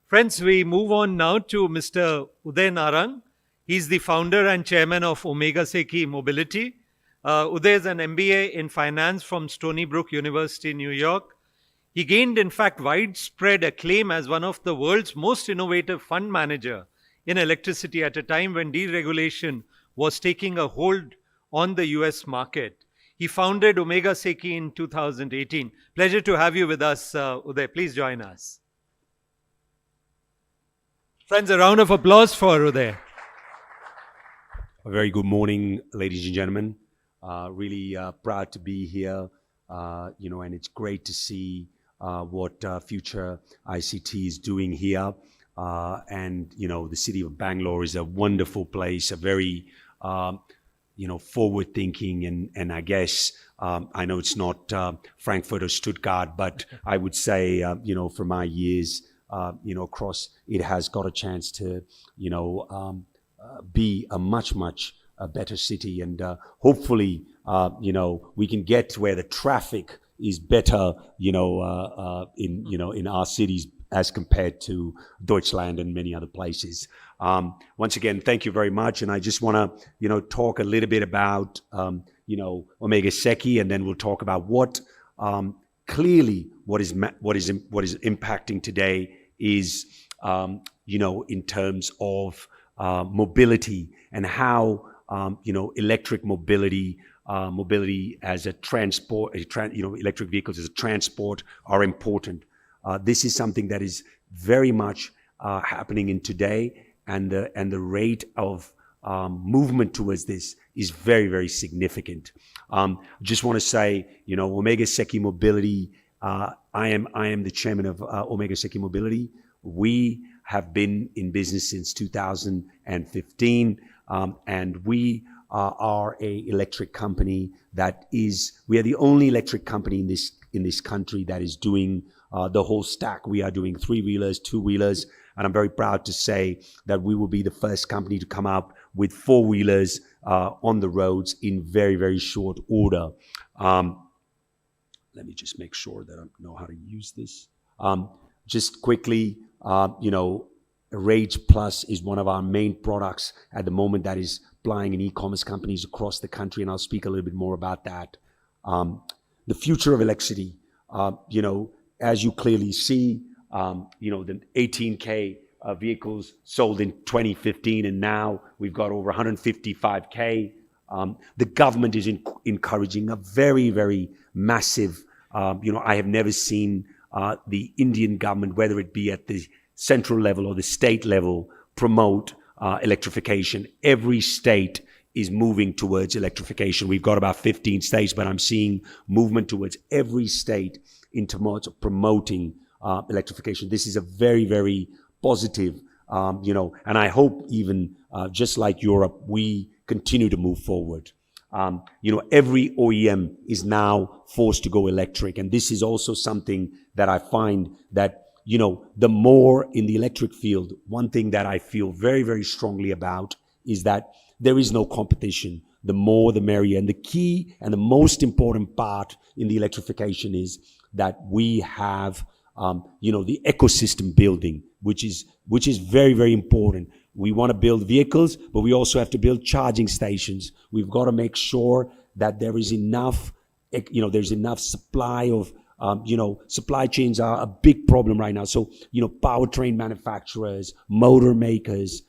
Friends, we move on now to Mr. Uday Narang. He's the founder and chairman of Omega Seiki Mobility. Uday is an MBA in finance from Stony Brook University, New York. He gained, in fact, widespread acclaim as one of the world's most innovative fund manager in electricity at a time when deregulation was taking a hold on the US market. He founded Omega Seiki in 2018. Pleasure to have you with us, Uday. Please join us. Friends, a round of applause for Uday. A very good morning, ladies and gentlemen. Really proud to be here, and it's great to see what Future ICT is doing here. The city of Bangalore is a wonderful place, a very, forward-thinking, and I guess, I know it's not Frankfurt or Stuttgart, but I would say, for my years, across, it has got a chance to, be a much better city, and hopefully, we can get to where the traffic is better, in our cities as compared to Deutschland and many other places. Once again, thank you very much, and I just want to, talk a little bit about, Omega Seiki, and then we'll talk about what clearly what is impacting today is, in terms of mobility and how, electric mobility as a transport, electric vehicles as a transport are important. This is something that is very much happening in today, and the rate of movement towards this is very, very significant. Just want to say, Omega Seiki Mobility, I am the chairman of Omega Seiki Mobility. We have been in business since 2015, and we are a electric company we are the only electric company in this country that is doing the whole stack. We are doing 3-wheelers, 2-wheelers, and I'm very proud to say that we will be the first company to come out with 4-wheelers on the roads in very, very short order. Let me just make sure that I know how to use this. Just quickly, Rage Plus is one of our main products at the moment that is applying in e-commerce companies across the country, and I'll speak a little bit more about that. The future of electricity, as you clearly see, the 18K vehicles sold in 2015, and now we've got over 155K. The government is encouraging a very, very massive, I have never seen the Indian government, whether it be at the central level or the state level, promote electrification. Every state is moving towards electrification. We've got about 15 states, but I'm seeing movement towards every state in terms of promoting electrification. This is a very, very positive, and I hope even just like Europe, we continue to move forward. Every OEM is now forced to go electric, and this is also something that I find that, the more in the electric field, one thing that I feel very, very strongly about is that there is no competition. The more, the merrier. And the key and the most important part in the electrification is that we have, the ecosystem building, which is very, very important. We want to build vehicles, but we also have to build charging stations. We've got to make sure that there is enough, there's enough supply of, supply chains are a big problem right now. So, powertrain manufacturers, motor makers,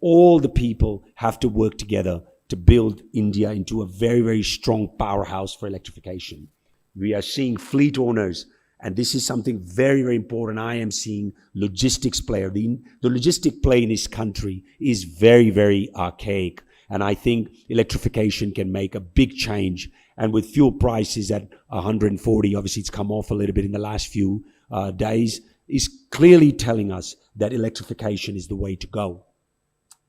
all the people have to work together to build India into a very, very strong powerhouse for electrification. We are seeing fleet owners, and this is something very, very important. I am seeing logistics player. The logistic play in this country is very, very archaic. And I think electrification can make a big change. And with fuel prices at 140, obviously it's come off a little bit in the last few days, is clearly telling us that electrification is the way to go.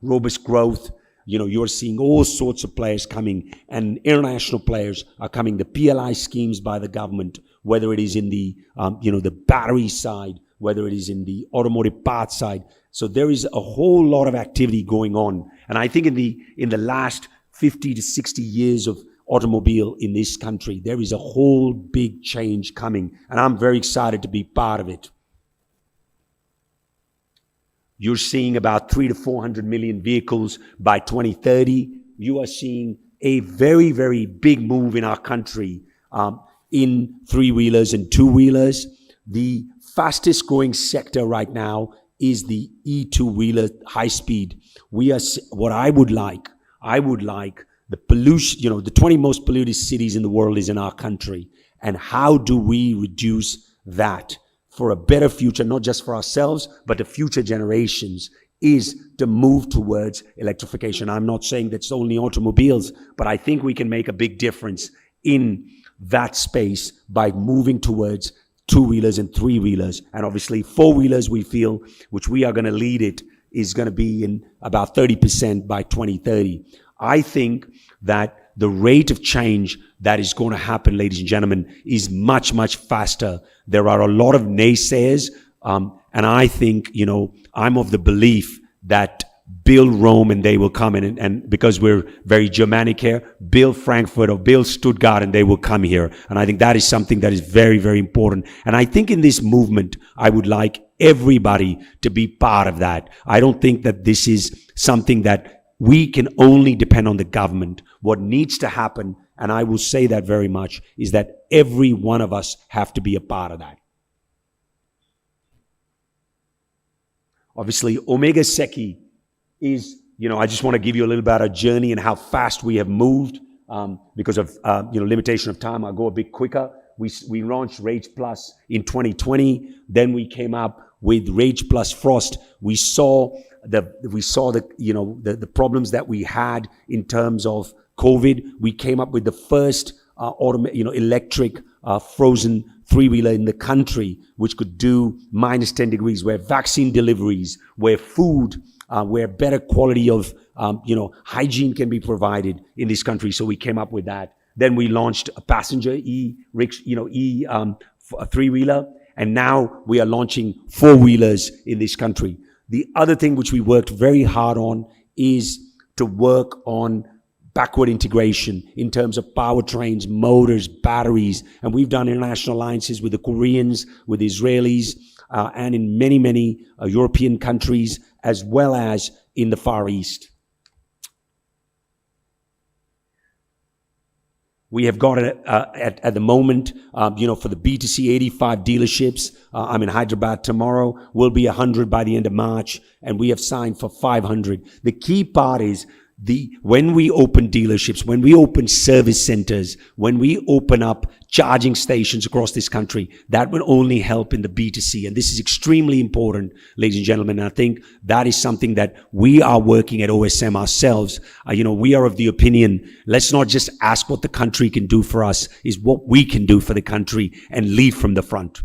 Robust growth, you're seeing all sorts of players coming, and international players are coming. The PLI schemes by the government, whether it is in the, the battery side, whether it is in the automotive parts side. So there is a whole lot of activity going on. And I think in the last 50 to 60 years of automobile in this country, there is a whole big change coming. And I'm very excited to be part of it. You're seeing about 300 to 400 million vehicles by 2030. You are seeing a very, very big move in our country in three-wheelers and two-wheelers. The fastest growing sector right now is the E2-wheeler high speed. What I would like the pollution, the 20 most polluted cities in the world is in our country. And how do we reduce that for a better future, not just for ourselves, but the future generations, is to move towards electrification. I'm not saying that's only automobiles, but I think we can make a big difference in that space by moving towards two-wheelers and three-wheelers. And obviously four-wheelers, we feel, which we are going to lead it, is going to be in about 30% by 2030. I think that the rate of change that is going to happen, ladies and gentlemen, is much, much faster. There are a lot of naysayers, and I think, I'm of the belief that build Rome and they will come in, and because we're very Germanic here, build Frankfurt or build Stuttgart and they will come here. And I think that is something that is very, very important. And I think in this movement, I would like everybody to be part of that. I don't think that this is something that we can only depend on the government. What needs to happen, and I will say that very much, is that every one of us have to be a part of that. Obviously, Omega Seiki is, I just want to give you a little bit of our journey and how fast we have moved because of, limitation of time. I'll go a bit quicker. We launched Rage Plus in 2020. Then we came up with Rage Plus Frost. We saw the problems that we had in terms of COVID. We came up with the first electric frozen three-wheeler in the country, which could do minus 10 degrees, where vaccine deliveries, where food, where better quality of hygiene can be provided in this country. So we came up with that. Then we launched a passenger three-wheeler, and now we are launching four-wheelers in this country. The other thing which we worked very hard on is to work on backward integration in terms of powertrains, motors, batteries. And we've done international alliances with the Koreans, with the Israelis, and in many, many European countries, as well as in the Far East. We have got at the moment, for the B2C, 85 dealerships. I'm in Hyderabad tomorrow. We'll be 100 by the end of March, and we have signed for 500. The key part is when we open dealerships, when we open service centers, when we open up charging stations across this country, that will only help in the B2C. And this is extremely important, ladies and gentlemen. And I think that is something that we are working at OSM ourselves. We are of the opinion, let's not just ask what the country can do for us, is what we can do for the country and lead from the front.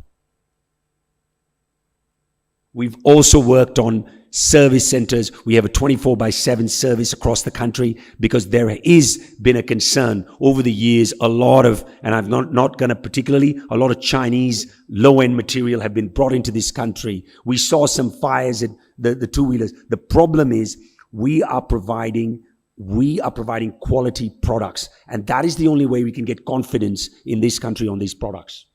We've also worked on service centers. We have a 24/7 service across the country because there has been a concern over the years. A lot of Chinese low-end material have been brought into this country. We saw some fires at the two-wheelers. The problem is we are providing quality products, and that is the only way we can get confidence in this country on these products.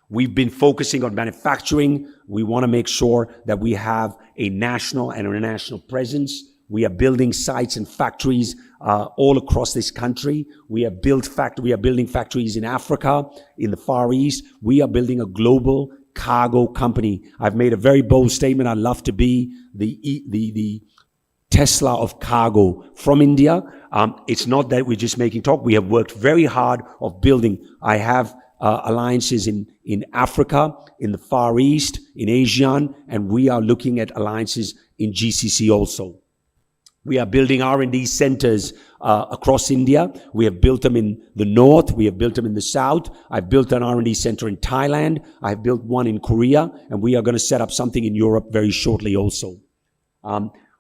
We've been focusing on manufacturing. We want to make sure that we have a national and international presence. We are building sites and factories all across this country. We are building factories in Africa, in the Far East. We are building a global cargo company. I've made a very bold statement. I'd love to be the Tesla of cargo from India. It's not that we're just making talk. We have worked very hard of building. I have alliances in Africa, in the Far East, in ASEAN, and we are looking at alliances in GCC also. We are building R&D centers across India. We have built them in the north. We have built them in the south. I've built an R&D center in Thailand. I've built one in Korea, and we are going to set up something in Europe very shortly also.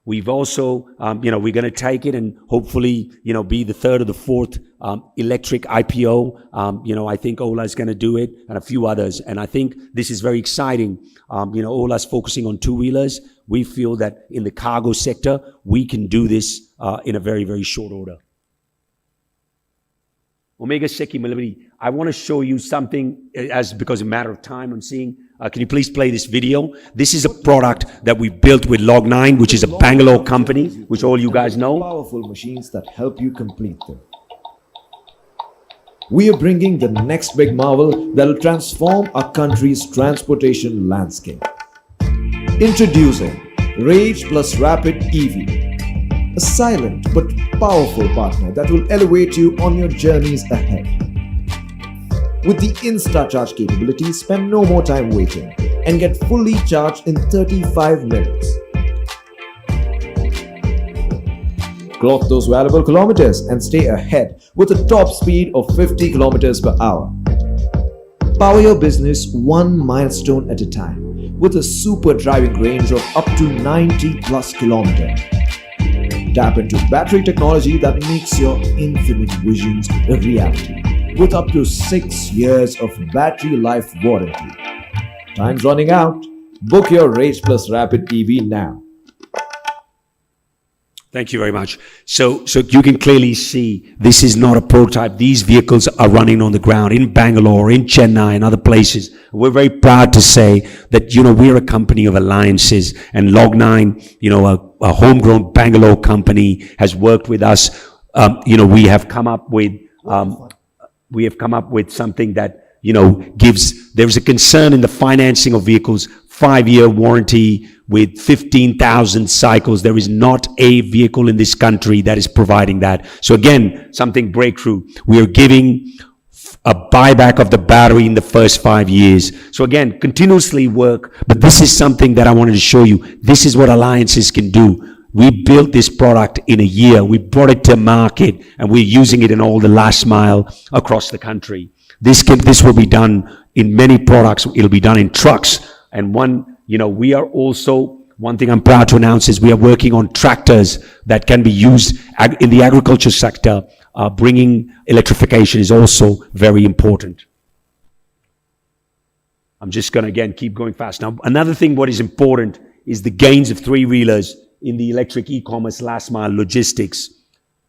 We've also, we're going to take it and hopefully, be the third or the fourth electric IPO. I think Ola's going to do it and a few others. And I think this is very exciting. Ola's focusing on two-wheelers. We feel that in the cargo sector, we can do this in a very, very short order. Omega Seiki Mobility. I want to show you something because a matter of time I'm seeing. Can you please play this video? This is a product that we built with Log9, which is a Bangalore company, which all you guys know. Powerful machines that help you complete them. We are bringing the next big marvel that will transform our country's transportation landscape. Introducing Rage Plus Rapid EV, a silent but powerful partner that will elevate you on your journeys ahead. With the Insta-Charge capability, spend no more time waiting and get fully charged in 35 minutes. Clock those valuable kilometers and stay ahead with a top speed of 50 kilometers per hour. Power your business one milestone at a time with a super driving range of up to 90 plus kilometers. Tap into battery technology that makes your infinite visions a reality with up to 6 years of battery life warranty. Time's running out. Book your Rage Plus Rapid EV now. Thank you very much. So you can clearly see this is not a prototype. These vehicles are running on the ground in Bangalore, in Chennai, and other places. We're very proud to say that, we're a company of alliances, and Log9, a homegrown Bangalore company, has worked with us. We have come up with something that, there's a concern in the financing of vehicles, 5-year warranty with 15,000 cycles. There is not a vehicle in this country that is providing that. So again, something breakthrough. We are giving a buyback of the battery in the first 5 years. So again, continuously work, but this is something that I wanted to show you. This is what alliances can do. We built this product in a year. We brought it to market, and we're using it in all the last mile across the country. This will be done in many products. It'll be done in trucks. And we are also, one thing I'm proud to announce is we are working on tractors that can be used in the agriculture sector. Bringing electrification is also very important. I'm just going to, again, keep going fast. Now, another thing what is important is the gains of three-wheelers in the electric e-commerce last mile logistics.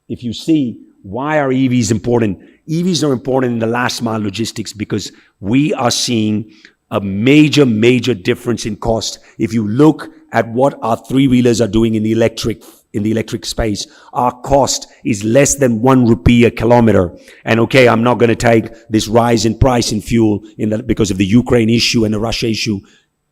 If you see, why are EVs important? EVs are important in the last mile logistics because we are seeing a major difference in cost. If you look at what our three-wheelers are doing in the electric space, our cost is less than 1 rupee a kilometer. And okay, I'm not going to take this rise in price in fuel because of the Ukraine issue and the Russia issue.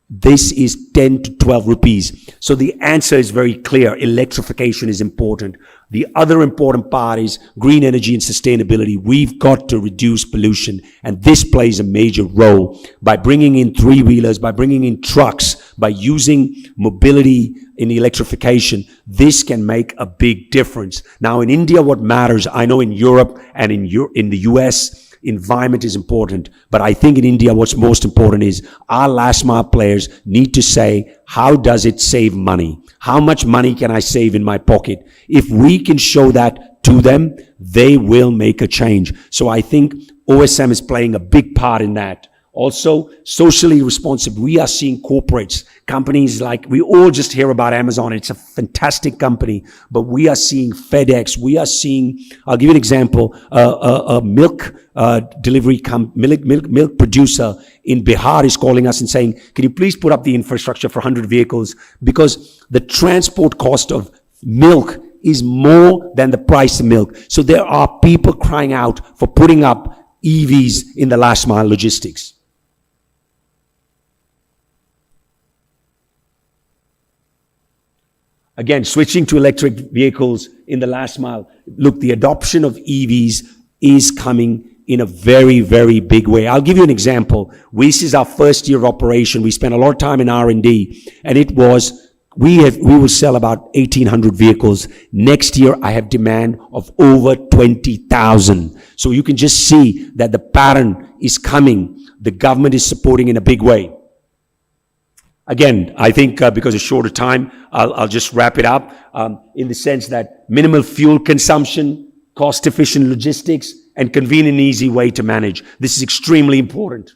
This is 10 to 12 rupees. So the answer is very clear. Electrification is important. The other important part is green energy and sustainability. We've got to reduce pollution, and this plays a major role by bringing in three-wheelers, by bringing in trucks, by using mobility in electrification. This can make a big difference. Now in India, what matters, I know in Europe and in the US, environment is important, but I think in India what's most important is our last mile players need to say, how does it save money? How much money can I save in my pocket? If we can show that to them, they will make a change. So I think OSM is playing a big part in that. Also, socially responsive. We are seeing corporates, companies like, we all just hear about Amazon. It's a fantastic company, but we are seeing FedEx. We are seeing, I'll give you an example, a milk delivery, milk producer in Bihar is calling us and saying, can you please put up the infrastructure for 100 vehicles? Because the transport cost of milk is more than the price of milk. So there are people crying out for putting up EVs in the last mile logistics. Again, switching to electric vehicles in the last mile. Look, the adoption of EVs is coming in a very, very big way. I'll give you an example. This is our first year of operation. We spent a lot of time in R&D, and it was, we will sell about 1,800 vehicles. Next year, I have demand of over 20,000. So you can just see that the pattern is coming. The government is supporting in a big way. Again, I think because of shorter time, I'll just wrap it up in the sense that minimal fuel consumption, cost-efficient logistics, and convenient and easy way to manage. This is extremely important.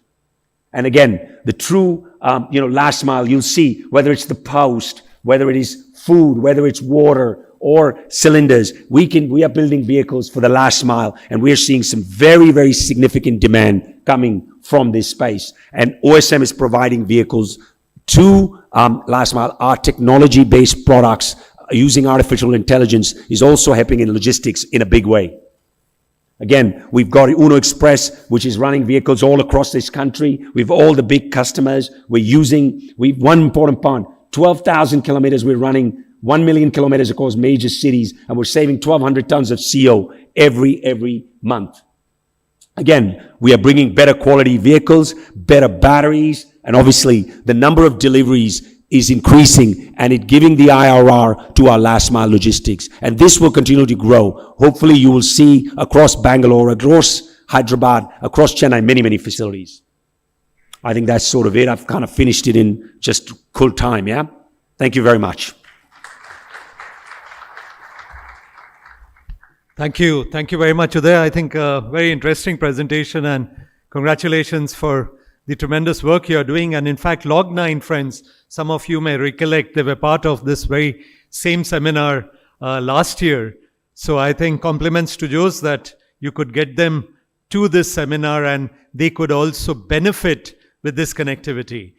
And again, the true, last mile, you'll see whether it's the post, whether it is food, whether it's water or cylinders. We are building vehicles for the last mile, and we are seeing some very, very significant demand coming from this space. And OSM is providing vehicles to last mile. Our technology-based products using artificial intelligence is also helping in logistics in a big way. Again, we've got Uno Express, which is running vehicles all across this country. We've all the big customers. We've one important part, 12,000 kilometers. We're running 1 million kilometers across major cities, and we're saving 1,200 tons of CO every month. Again, we are bringing better quality vehicles, better batteries, and obviously the number of deliveries is increasing, and it giving the IRR to our last mile logistics. And this will continue to grow. Hopefully you will see across Bangalore, across Hyderabad, across Chennai, many facilities. I think that's sort of it. I've kind of finished it in just cool time, yeah? Thank you very much. Thank you. Thank you very much, Uday. I think a very interesting presentation, and congratulations for the tremendous work you're doing. And in fact, Log9 friends, some of you may recollect they were part of this very same seminar last year. So I think compliments to Jose that you could get them to this seminar and they could also benefit with this connectivity.